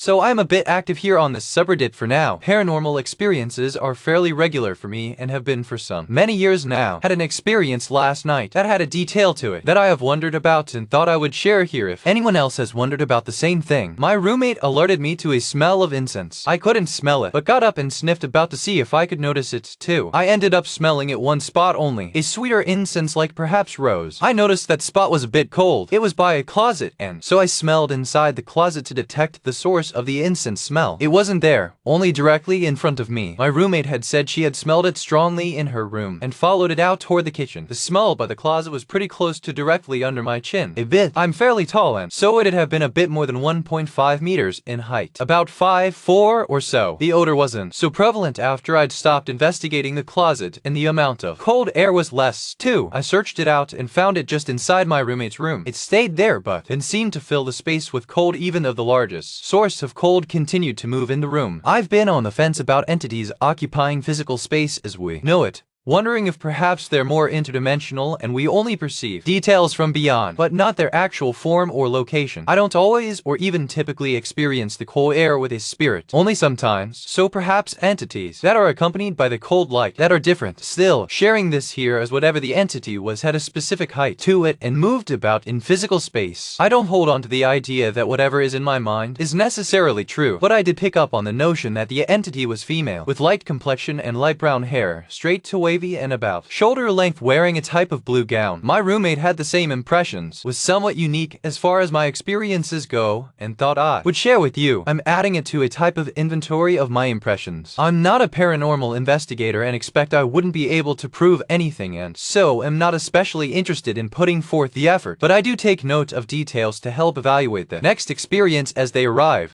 so I'm a bit active here on this subreddit for now. Paranormal experiences are fairly regular for me and have been for some many years now. Had an experience last night that had a detail to it that I have wondered about and thought I would share here if anyone else has wondered about the same thing. My roommate alerted me to a smell of incense. I couldn't smell it, but got up and sniffed about to see if I could notice it too. I ended up smelling it one spot only, a sweeter incense like perhaps rose. I noticed that spot was a bit cold. It was by a closet, and so I smelled inside the closet to detect the source of the incense smell. It wasn't there, only directly in front of me. My roommate had said she had smelled it strongly in her room and followed it out toward the kitchen. The smell by the closet was pretty close to directly under my chin. A bit. I'm fairly tall, and so it'd have been a bit more than 1.5 meters in height. About 5'4" or so. The odor wasn't so prevalent after I'd stopped investigating the closet, and the amount of cold air was less too. I searched it out and found it just inside my roommate's room. It stayed there but then seemed to fill the space with cold even though the largest source of cold continued to move in the room. I've been on the fence about entities occupying physical space as we know it, wondering if perhaps they're more interdimensional and we only perceive details from beyond, but not their actual form or location. I don't always or even typically experience the cold air with a spirit, only sometimes, so perhaps entities that are accompanied by the cold light that are different. Still, sharing this here as whatever the entity was had a specific height to it and moved about in physical space. I don't hold on to the idea that whatever is in my mind is necessarily true, but I did pick up on the notion that the entity was female, with light complexion and light brown hair, straight to wavy and about shoulder length, wearing a type of blue gown. My roommate had the same impressions, was somewhat unique as far as my experiences go, and thought I would share with you. I'm adding it to a type of inventory of my impressions. I'm not a paranormal investigator and expect I wouldn't be able to prove anything, and so am not especially interested in putting forth the effort, but I do take note of details to help evaluate the next experience as they arrive.